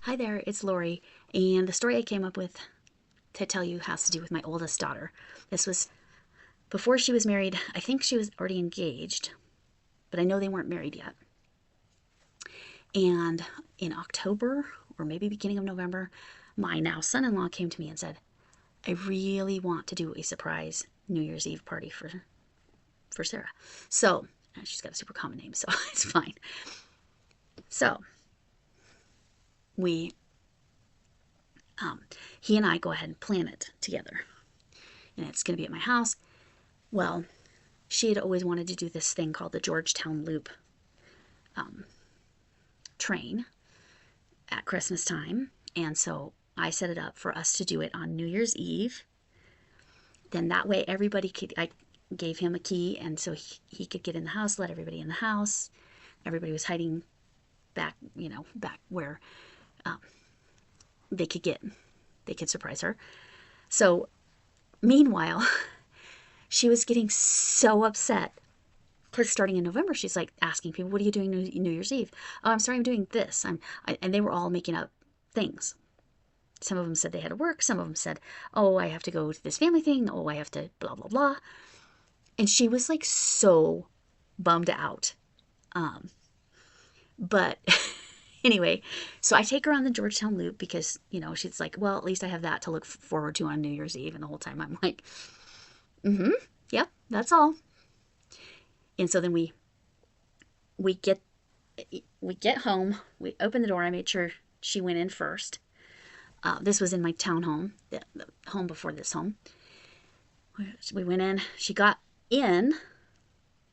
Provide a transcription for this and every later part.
Hi there, it's Lori, and the story I came up with to tell you has to do with my oldest daughter. This was before she was married. I think she was already engaged, but I know they weren't married yet. And in October, or maybe beginning of November, my now son-in-law came to me and said, I really want to do a surprise New Year's Eve party for Sarah. So, she's got a super common name, so it's fine. So, we he and I go ahead and plan it together. And it's going to be at my house. Well, she had always wanted to do this thing called the Georgetown Loop train at Christmas time. And so I set it up for us to do it on New Year's Eve. Then that way everybody could, I gave him a key, and so he could get in the house, let everybody in the house. Everybody was hiding back, back where they could surprise her. So meanwhile, she was getting so upset because starting in November, she's like asking people, "What are you doing New Year's Eve?" "Oh, I'm sorry, I'm doing this." And they were all making up things. Some of them said they had to work. Some of them said, "Oh, I have to go to this family thing. Oh, I have to blah blah blah." And she was like so bummed out. But anyway, so I take her on the Georgetown Loop because she's like, "Well, at least I have that to look forward to on New Year's Eve." And the whole time I'm like, "Yep, that's all." And so then we get home. We open the door. I made sure she went in first. This was in my townhome, the home before this home. We went in. She got in.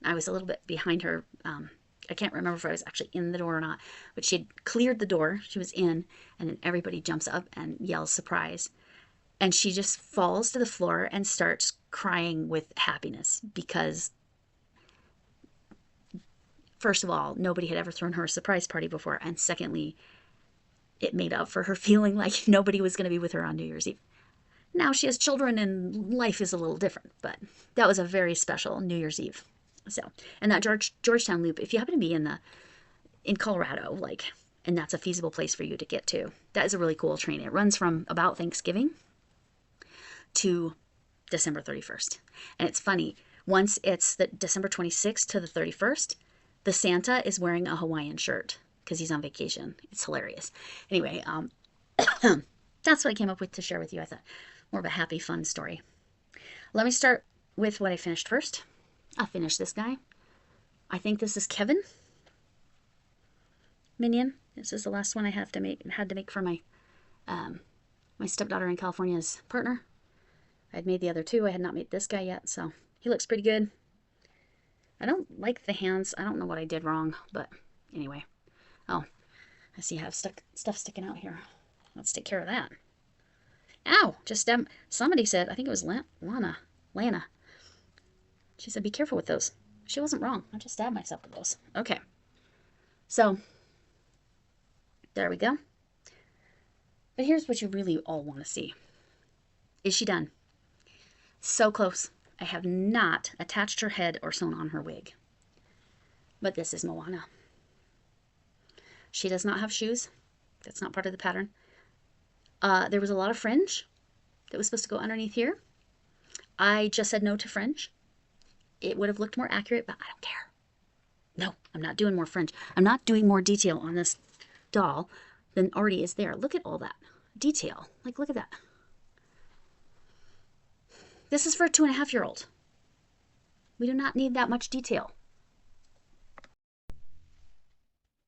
I was a little bit behind her. I can't remember if I was actually in the door or not, but she had cleared the door. She was in, and then everybody jumps up and yells surprise. And she just falls to the floor and starts crying with happiness because, first of all, nobody had ever thrown her a surprise party before. And secondly, it made up for her feeling like nobody was going to be with her on New Year's Eve. Now she has children and life is a little different, but that was a very special New Year's Eve. So, and that Georgetown Loop, if you happen to be in Colorado, and that's a feasible place for you to get to, that is a really cool train. It runs from about Thanksgiving to December 31st. And it's funny, once it's the December 26th to the 31st, the Santa is wearing a Hawaiian shirt because he's on vacation. It's hilarious. Anyway, that's what I came up with to share with you. I thought more of a happy, fun story. Let me start with what I finished first. I'll finish this guy. I think this is Kevin Minion. This is the last one I had to make for my my stepdaughter in California's partner. I'd made the other two. I had not made this guy yet, so he looks pretty good. I don't like the hands. I don't know what I did wrong, but anyway. Oh, I see I have stuff sticking out here. Let's take care of that. Ow! Just somebody said, I think it was Lana. She said, be careful with those. She wasn't wrong. I just stabbed myself with those. Okay. So, there we go. But here's what you really all want to see. Is she done? So close. I have not attached her head or sewn on her wig. But this is Moana. She does not have shoes. That's not part of the pattern. There was a lot of fringe that was supposed to go underneath here. I just said no to fringe. It would have looked more accurate, but I don't care. No, I'm not doing more fringe. I'm not doing more detail on this doll than already is there. Look at all that detail. Look at that. This is for a 2.5-year-old. We do not need that much detail.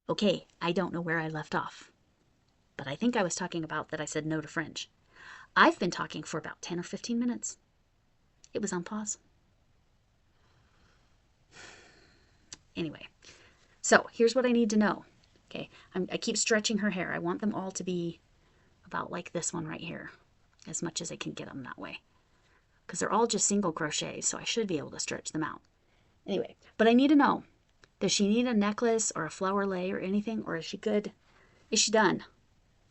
Okay, I don't know where I left off, but I think I was talking about that I said no to fringe. I've been talking for about 10 or 15 minutes. It was on pause. Anyway, so here's what I need to know. Okay, I keep stretching her hair. I want them all to be about like this one right here, as much as I can get them that way. Because they're all just single crochets, so I should be able to stretch them out. Anyway, but I need to know, does she need a necklace or a flower lei or anything, or is she good? Is she done?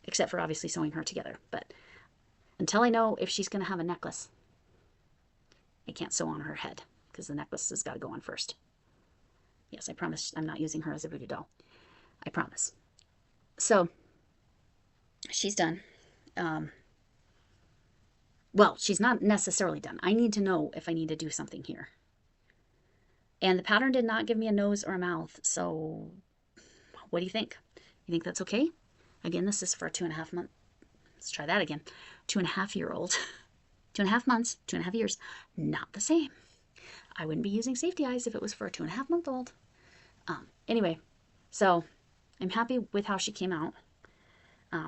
Except for obviously sewing her together. But until I know if she's going to have a necklace, I can't sew on her head because the necklace has got to go on first. Yes, I promise I'm not using her as a voodoo doll. I promise. So she's done. Well, she's not necessarily done. I need to know if I need to do something here. And the pattern did not give me a nose or a mouth. So what do you think? You think that's okay? Again, this is for a 2.5 month. Let's try that again. 2.5-year-old. 2.5 months, 2.5 years. Not the same. I wouldn't be using safety eyes if it was for a 2.5-month-old. Anyway, so I'm happy with how she came out.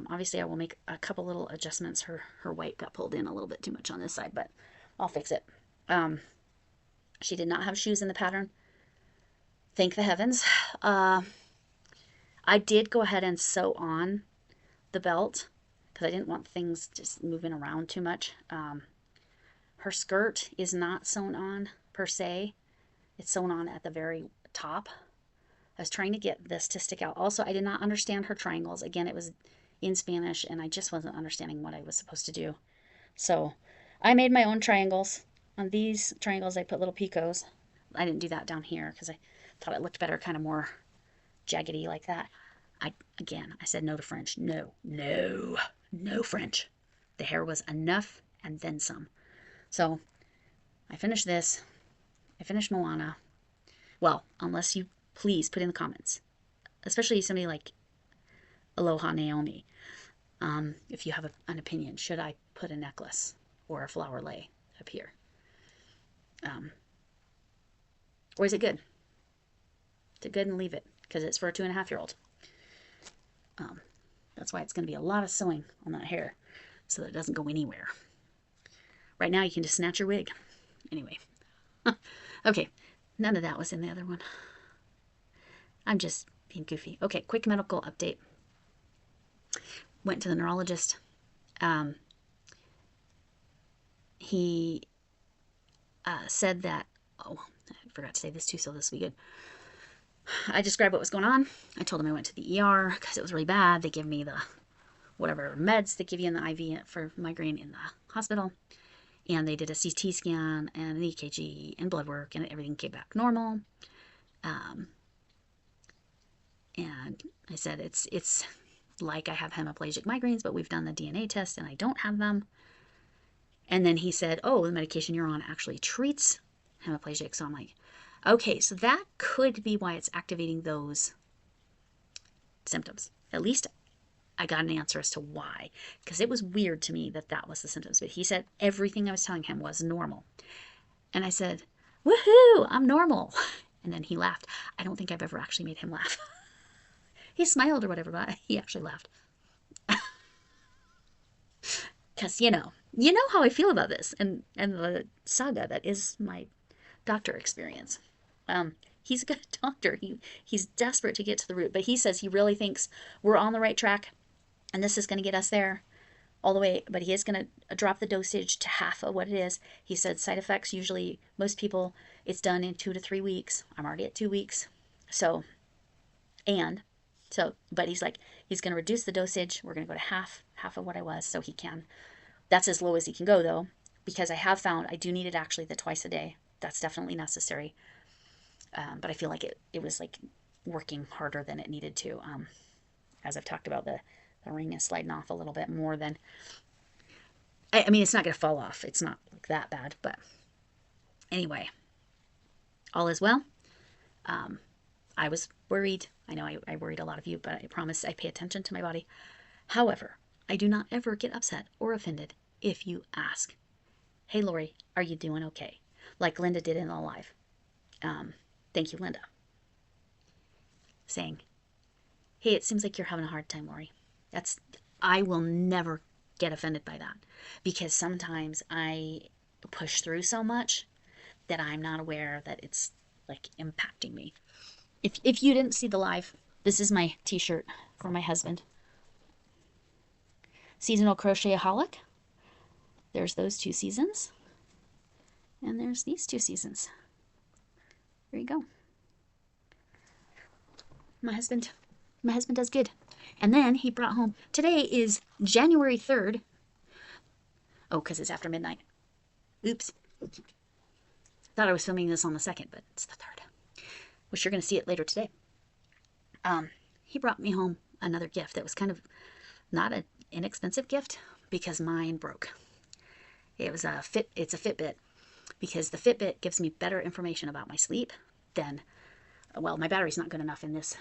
Obviously, I will make a couple little adjustments. Her white got pulled in a little bit too much on this side, but I'll fix it. She did not have shoes in the pattern. Thank the heavens. I did go ahead and sew on the belt because I didn't want things just moving around too much. Her skirt is not sewn on per se. It's sewn on at the very top. I was trying to get this to stick out. Also, I did not understand her triangles. Again, it was in Spanish, and I just wasn't understanding what I was supposed to do. So I made my own triangles. On these triangles, I put little picots. I didn't do that down here because I thought it looked better, kind of more jaggedy like that. I said no to French. No French. The hair was enough and then some. So I finished this. I finished Moana. Well, unless you please put in the comments, especially somebody like Aloha Naomi, if you have an opinion, should I put a necklace or a flower lay up here? Or is it good? Is it good and leave it? Because it's for a 2.5-year-old. That's why it's going to be a lot of sewing on that hair so that it doesn't go anywhere. Right now you can just snatch your wig. Anyway. Okay, none of that was in the other one. I'm just being goofy. Okay, quick medical update. Went to the neurologist. He said that, oh, I forgot to say this too, so this will be good. I described what was going on. I told him I went to the ER because it was really bad. They give me the whatever meds they give you in the IV for migraine in the hospital. And they did a CT scan and an EKG and blood work, and everything came back normal. And I said, it's like I have hemiplegic migraines, but we've done the DNA test and I don't have them. And then he said, oh, the medication you're on actually treats hemiplegic. So I'm like, okay, so that could be why it's activating those symptoms. At least I got an answer as to why, because it was weird to me that that was the symptoms. But he said everything I was telling him was normal. And I said, woohoo, I'm normal. And then he laughed. I don't think I've ever actually made him laugh. He smiled or whatever, but he actually laughed. Because, you know how I feel about this and the saga that is my doctor experience. He's a good doctor. He's desperate to get to the root, but he says he really thinks we're on the right track and this is going to get us there all the way, but he is going to drop the dosage to half of what it is. He said side effects, usually most people, it's done in 2 to 3 weeks. I'm already at 2 weeks. But he's like, he's going to reduce the dosage. We're going to go to half of what I was, so he can. That's as low as he can go, though, because I have found I do need it actually the twice a day. That's definitely necessary. But I feel like it was like working harder than it needed to. As I've talked about, the ring is sliding off a little bit more than, I mean, it's not going to fall off. It's not like that bad, but anyway, all is well. I was worried. I know I worried a lot of you, but I promise I pay attention to my body. However, I do not ever get upset or offended if you ask, hey, Lori, are you doing okay? Like Linda did in the live. Thank you, Linda. Saying, hey, it seems like you're having a hard time, Lori. I will never get offended by that because sometimes I push through so much that I'm not aware that it's like impacting me. If you didn't see the live, this is my t-shirt for my husband. Seasonal Crochetaholic. There's those 2 seasons. And there's these 2 seasons. There you go. My husband does good. And then he brought home, today is January 3rd. Oh, because it's after midnight. Oops. Thought I was filming this on the 2nd, but it's the 3rd. Which you're going to see it later today. He brought me home another gift that was kind of not an inexpensive gift because mine broke. It was it's a Fitbit, because the Fitbit gives me better information about my sleep than, well, my battery's not good enough in this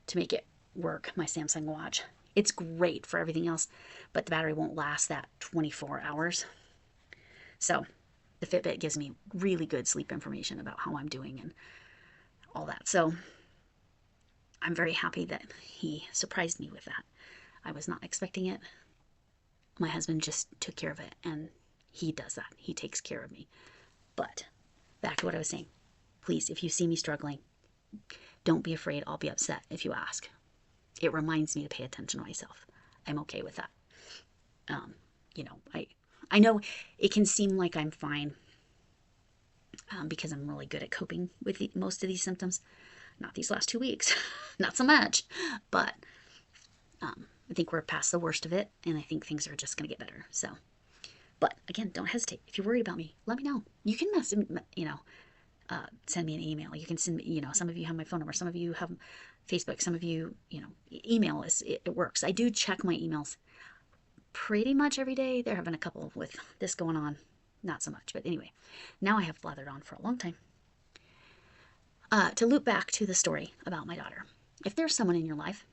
to make it work, my Samsung watch. It's great for everything else, but the battery won't last that 24 hours. So the Fitbit gives me really good sleep information about how I'm doing and all that. So I'm very happy that he surprised me with that. I was not expecting it. My husband just took care of it, and he does that. He takes care of me. But back to what I was saying. Please, if you see me struggling, don't be afraid. I'll be upset if you ask. It reminds me to pay attention to myself. I'm okay with that. You know, I know it can seem like I'm fine because I'm really good at coping with most of these symptoms. Not these last 2 weeks, not so much, but I think we're past the worst of it, and I think things are just going to get better. So, but again, don't hesitate. If you're worried about me, let me know. You can send me an email. You can send me, some of you have my phone number. Some of you have Facebook. Some of you, email it works. I do check my emails pretty much every day. There have been a couple with this going on. Not so much, but anyway, now I have blathered on for a long time. To loop back to the story about my daughter. If there's someone in your life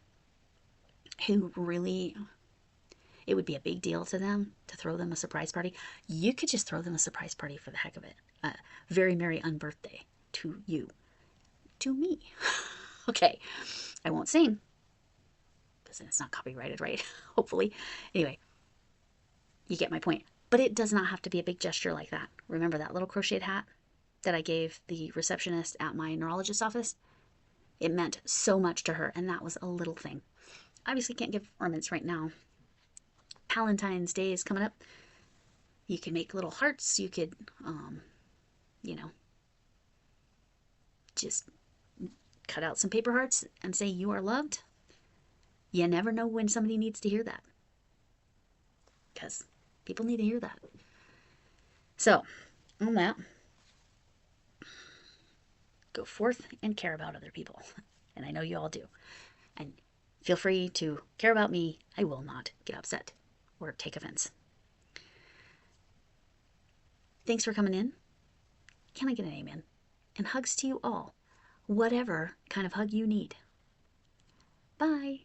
who really, it would be a big deal to them to throw them a surprise party, you could just throw them a surprise party for the heck of it. Very merry unbirthday to you. To me. Okay, I won't sing, because it's not copyrighted, right? Hopefully. Anyway, you get my point. But it does not have to be a big gesture like that. Remember that little crocheted hat that I gave the receptionist at my neurologist's office? It meant so much to her, and that was a little thing. Obviously can't give ornaments right now. Valentine's Day is coming up. You can make little hearts. You could, just cut out some paper hearts and say you are loved. You never know when somebody needs to hear that, because people need to hear that. So, on that, go forth and care about other people. And I know you all do. And feel free to care about me. I will not get upset or take offense. Thanks for coming in. Can I get an amen? And hugs to you all, whatever kind of hug you need. Bye.